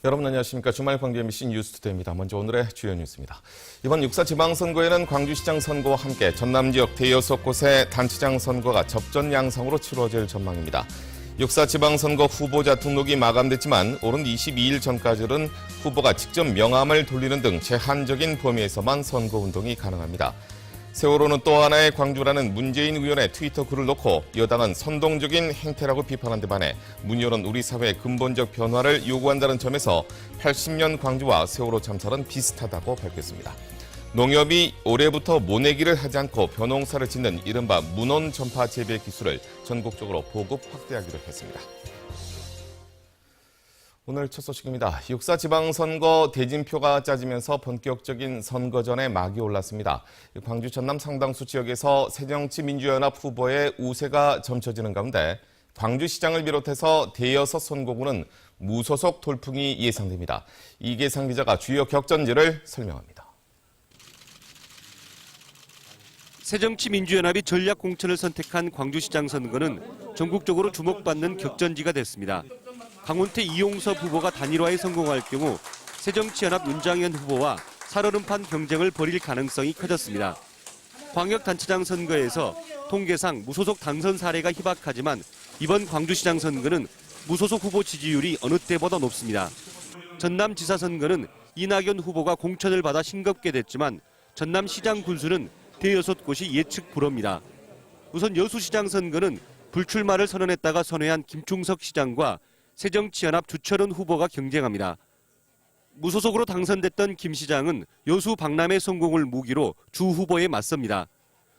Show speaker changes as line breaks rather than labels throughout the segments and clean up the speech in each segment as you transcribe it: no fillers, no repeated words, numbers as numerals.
여러분 안녕하십니까. 주말 광주 MBC 뉴스투데이입니다. 먼저 오늘의 주요 뉴스입니다. 이번 6.4 지방선거에는 광주시장 선거와 함께 전남 지역 대여섯 곳의 단체장 선거가 접전 양상으로 치러질 전망입니다. 6.4 지방선거 후보자 등록이 마감됐지만 오는 22일 전까지는 후보가 직접 명함을 돌리는 등 제한적인 범위에서만 선거운동이 가능합니다. 세월호는 또 하나의 광주라는 문재인 의원의 트위터 글을 놓고 여당은 선동적인 행태라고 비판한 데 반해 문 의원은 우리 사회의 근본적 변화를 요구한다는 점에서 80년 광주와 세월호 참사는 비슷하다고 밝혔습니다. 농협이 올해부터 모내기를 하지 않고 벼농사를 짓는 이른바 문온 전파 재배 기술을 전국적으로 보급 확대하기로 했습니다. 오늘 첫 소식입니다. 6.4 지방선거 대진표가 짜지면서 본격적인 선거전에 막이 올랐습니다. 광주 전남 상당수 지역에서 새정치민주연합 후보의 우세가 점쳐지는 가운데 광주시장을 비롯해서 대여섯 선거구는 무소속 돌풍이 예상됩니다. 이계상 기자가 주요 격전지를 설명합니다.
새정치민주연합이 전략공천을 선택한 광주시장 선거는 전국적으로 주목받는 격전지가 됐습니다. 강훈태 이용섭 후보가 단일화에 성공할 경우 새정치연합 윤장현 후보와 살얼음판 경쟁을 벌일 가능성이 커졌습니다. 광역단체장 선거에서 통계상 무소속 당선 사례가 희박하지만 이번 광주시장 선거는 무소속 후보 지지율이 어느 때보다 높습니다. 전남지사 선거는 이낙연 후보가 공천을 받아 싱겁게 됐지만 전남시장 군수는 대여섯 곳이 예측 불허입니다. 우선 여수시장 선거는 불출마를 선언했다가 선회한 김충석 시장과 새정치연합 주철은 후보가 경쟁합니다. 무소속으로 당선됐던 김 시장은 여수 박람회 성공을 무기로 주 후보에 맞섭니다.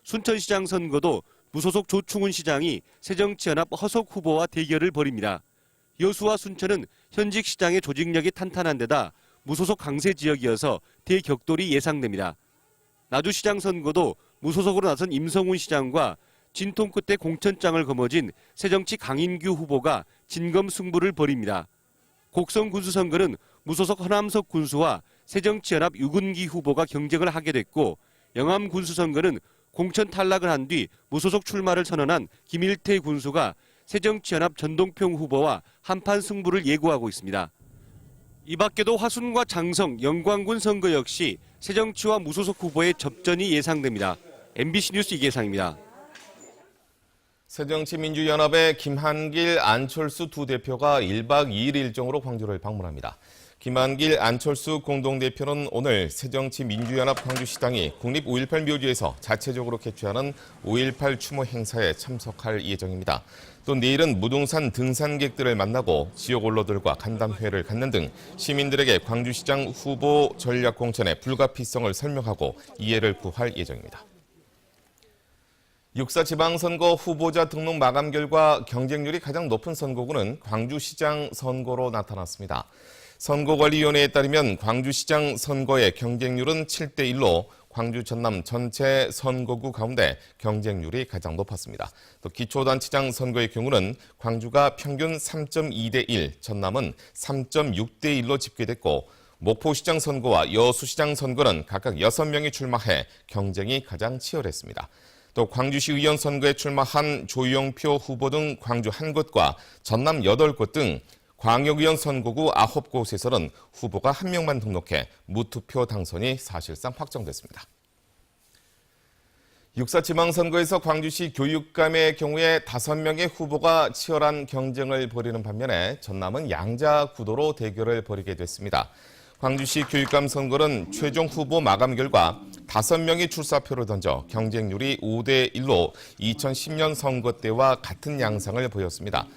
순천시장 선거도 무소속 조충훈 시장이 새정치연합 허석 후보와 대결을 벌입니다. 여수와 순천은 현직 시장의 조직력이 탄탄한 데다 무소속 강세 지역이어서 대격돌이 예상됩니다. 나주시장 선거도 무소속으로 나선 임성훈 시장과 진통 끝에 공천장을 거머쥔 새정치 강인규 후보가 진검승부를 벌입니다. 곡성 군수 선거는 무소속 허남석 군수와 새정치연합 유근기 후보가 경쟁을 하게 됐고 영암 군수 선거는 공천 탈락을 한 뒤 무소속 출마를 선언한 김일태 군수가 새정치연합 전동평 후보와 한판 승부를 예고하고 있습니다. 이 밖에도 화순과 장성, 영광군 선거 역시 새정치와 무소속 후보의 접전이 예상됩니다. MBC 뉴스 이계상입니다.
새정치민주연합의 김한길, 안철수 두 대표가 1박 2일 일정으로 광주를 방문합니다. 김한길, 안철수 공동대표는 오늘 새정치민주연합 광주시당이 국립 5.18 묘지에서 자체적으로 개최하는 5.18 추모 행사에 참석할 예정입니다. 또 내일은 무등산 등산객들을 만나고 지역 언론들과 간담회를 갖는 등 시민들에게 광주시장 후보 전략 공천의 불가피성을 설명하고 이해를 구할 예정입니다. 6.4 지방선거 후보자 등록 마감 결과 경쟁률이 가장 높은 선거구는 광주시장 선거로 나타났습니다. 선거관리위원회에 따르면 광주시장 선거의 경쟁률은 7대1로 광주 전남 전체 선거구 가운데 경쟁률이 가장 높았습니다. 또 기초단체장 선거의 경우는 광주가 평균 3.2대1, 전남은 3.6대1로 집계됐고 목포시장 선거와 여수시장 선거는 각각 6명이 출마해 경쟁이 가장 치열했습니다. 또 광주시 의원 선거에 출마한 조영표 후보 등 광주 1곳과 전남 8곳 등 광역의원 선거구 9곳에서는 후보가 1명만 등록해 무투표 당선이 사실상 확정됐습니다. 6.4 지방선거에서 광주시 교육감의 경우에 5명의 후보가 치열한 경쟁을 벌이는 반면에 전남은 양자 구도로 대결을 벌이게 됐습니다. 광주시 교육감 선거는 최종 후보 마감 결과 5명이 출사표를 던져 경쟁률이 5대1로 2010년 선거 때와 같은 양상을 보였습니다.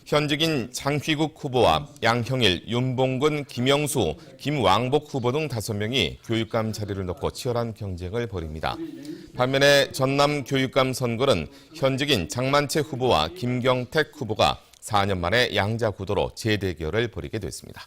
현직인 장휘국 후보와 양형일, 윤봉근, 김영수, 김왕복 후보 등 5명이 교육감 자리를 놓고 치열한 경쟁을 벌입니다. 반면에 전남 교육감 선거는 현직인 장만채 후보와 김경택 후보가 4년 만에 양자 구도로 재대결을 벌이게 됐습니다.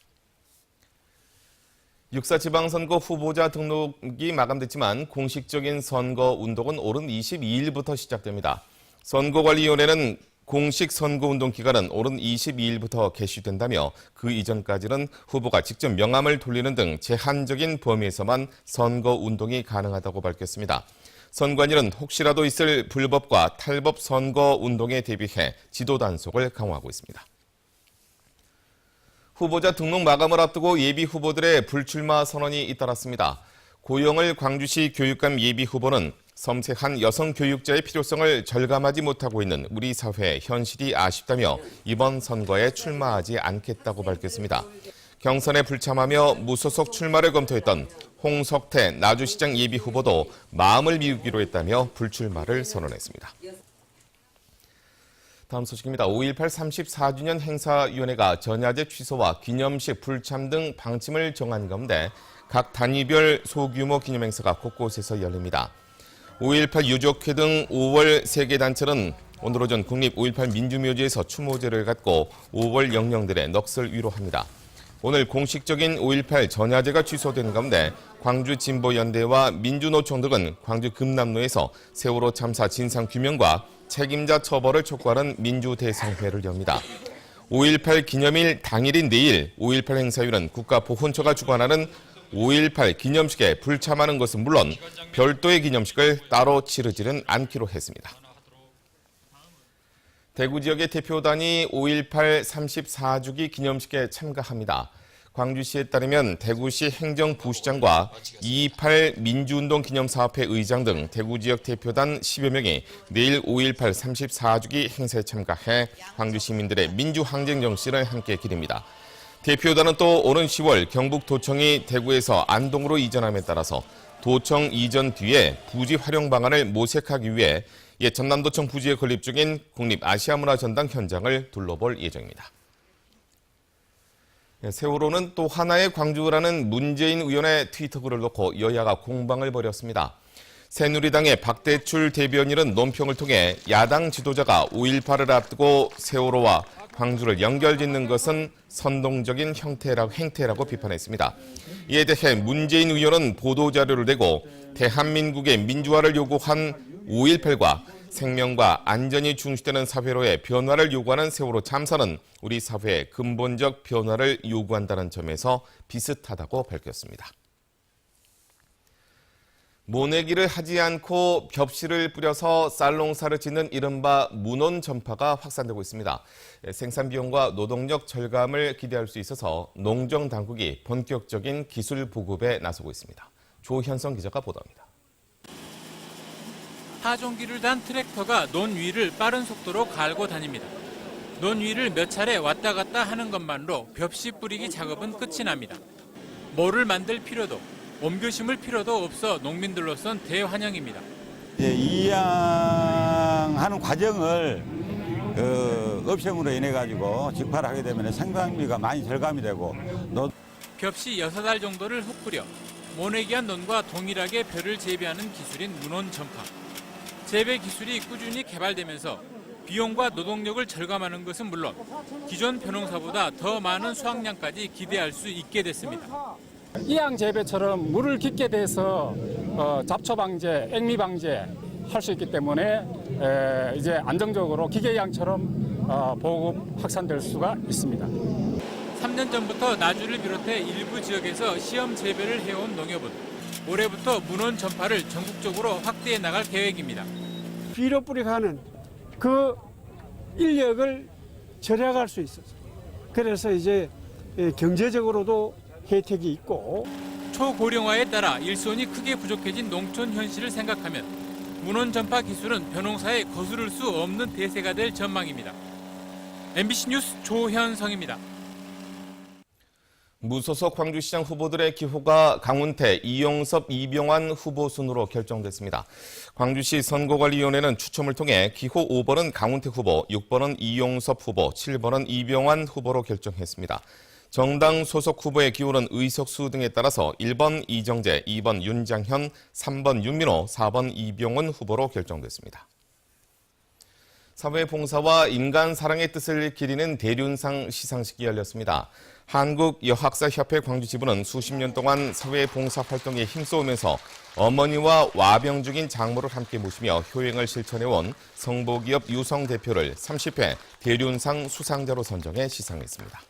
6.4 지방선거 후보자 등록이 마감됐지만 공식적인 선거 운동은 오는 22일부터 시작됩니다. 선거관리위원회는 공식 선거운동 기간은 오는 22일부터 개시된다며 그 이전까지는 후보가 직접 명함을 돌리는 등 제한적인 범위에서만 선거운동이 가능하다고 밝혔습니다. 선관위는 혹시라도 있을 불법과 탈법 선거운동에 대비해 지도 단속을 강화하고 있습니다. 후보자 등록 마감을 앞두고 예비 후보들의 불출마 선언이 잇따랐습니다. 고영을 광주시 교육감 예비 후보는 섬세한 여성 교육자의 필요성을 절감하지 못하고 있는 우리 사회의 현실이 아쉽다며 이번 선거에 출마하지 않겠다고 밝혔습니다. 경선에 불참하며 무소속 출마를 검토했던 홍석태 나주시장 예비 후보도 마음을 비우기로 했다며 불출마를 선언했습니다. 다음 소식입니다. 5.18 34주년 행사위원회가 전야제 취소와 기념식 불참 등 방침을 정한 가운데 각 단위별 소규모 기념행사가 곳곳에서 열립니다. 5.18 유족회 등 5월 3개 단체는 오늘 오전 국립 5.18 민주묘지에서 추모제를 갖고 5월 영령들의 넋을 위로합니다. 오늘 공식적인 5.18 전야제가 취소된 가운데 광주진보연대와 민주노총 등은 광주 금남로에서 세월호 참사 진상규명과 책임자 처벌을 촉구하는 민주대상회를 엽니다. 5.18 기념일 당일인 내일 5.18 행사위는 국가보훈처가 주관하는 5.18 기념식에 불참하는 것은 물론 별도의 기념식을 따로 치르지는 않기로 했습니다. 대구 지역의 대표단이 5.18 34주기 기념식에 참가합니다. 광주시에 따르면 대구시 행정부시장과 2.28 민주운동 기념사업회 의장 등 대구 지역 대표단 10여 명이 내일 5.18 34주기 행사에 참가해 광주 시민들의 민주항쟁 정신을 함께 기립니다. 대표단은 또 오는 10월 경북도청이 대구에서 안동으로 이전함에 따라서 도청 이전 뒤에 부지 활용 방안을 모색하기 위해 옛 전남도청 부지에 건립 중인 국립아시아문화전당 현장을 둘러볼 예정입니다. 세월호는 또 하나의 광주라는 문재인 의원의 트위터 글을 놓고 여야가 공방을 벌였습니다. 새누리당의 박대출 대변인은 논평을 통해 야당 지도자가 5.18을 앞두고 세월호와 광주를 연결짓는 것은 선동적인 행태라고 비판했습니다. 이에 대해 문재인 의원은 보도자료를 내고 대한민국의 민주화를 요구한 5.18과 생명과 안전이 중시되는 사회로의 변화를 요구하는 세월호 참사는 우리 사회의 근본적 변화를 요구한다는 점에서 비슷하다고 밝혔습니다. 모내기를 하지 않고 벽실을 뿌려서 쌀농사를 짓는 이른바 문혼 전파가 확산되고 있습니다. 생산 비용과 노동력 절감을 기대할 수 있어서 농정 당국이 본격적인 기술 보급에 나서고 있습니다. 조현성 기자가 보도합니다.
파종기를 단 트랙터가 논 위를 빠른 속도로 갈고 다닙니다. 논 위를 몇 차례 왔다 갔다 하는 것만으로 벽시 뿌리기 작업은 끝이 납니다. 모를 만들 필요도 옮겨 심을 필요도 없어 농민들로선 대환영입니다.
이양하는 과정을 업종으로 인해 가지고 직파를 하게 되면 생산비가 많이 절감이 되고
벽시 6알 정도를 흙 뿌려 모내기한 논과 동일하게 벼를 재배하는 기술인 문혼 전파. 재배 기술이 꾸준히 개발되면서 비용과 노동력을 절감하는 것은 물론 기존 벼농사보다 더 많은 수확량까지 기대할 수 있게 됐습니다.
이양 재배처럼 물을 깊게 대서 잡초 방제, 액미 방제 할 수 있기 때문에 이제 안정적으로 기계양처럼 보급 확산될 수가 있습니다.
3년 전부터 나주를 비롯해 일부 지역에서 시험 재배를 해온 농협은 올해부터 문혼 전파를 전국적으로 확대해 나갈 계획입니다.
비료 뿌리가는 그 인력을 절약할 수 있어서 그래서 이제 경제적으로도 혜택이 있고
초고령화에 따라 일손이 크게 부족해진 농촌 현실을 생각하면 문혼 전파 기술은 벼농사에 거스를 수 없는 대세가 될 전망입니다. MBC 뉴스 조현성입니다.
무소속 광주시장 후보들의 기호가 강훈태, 이용섭, 이병환 후보 순으로 결정됐습니다. 광주시 선거관리위원회는 추첨을 통해 기호 5번은 강훈태 후보, 6번은 이용섭 후보, 7번은 이병환 후보로 결정했습니다. 정당 소속 후보의 기호는 의석수 등에 따라서 1번 이정재, 2번 윤장현, 3번 윤민호, 4번 이병헌 후보로 결정됐습니다. 사회봉사와 인간 사랑의 뜻을 기리는 대륜상 시상식이 열렸습니다. 한국여학사협회 광주지부는 수십 년 동안 사회봉사 활동에 힘써오면서 어머니와 와병 중인 장모를 함께 모시며 효행을 실천해온 성보기업 유성 대표를 30회 대륜상 수상자로 선정해 시상했습니다.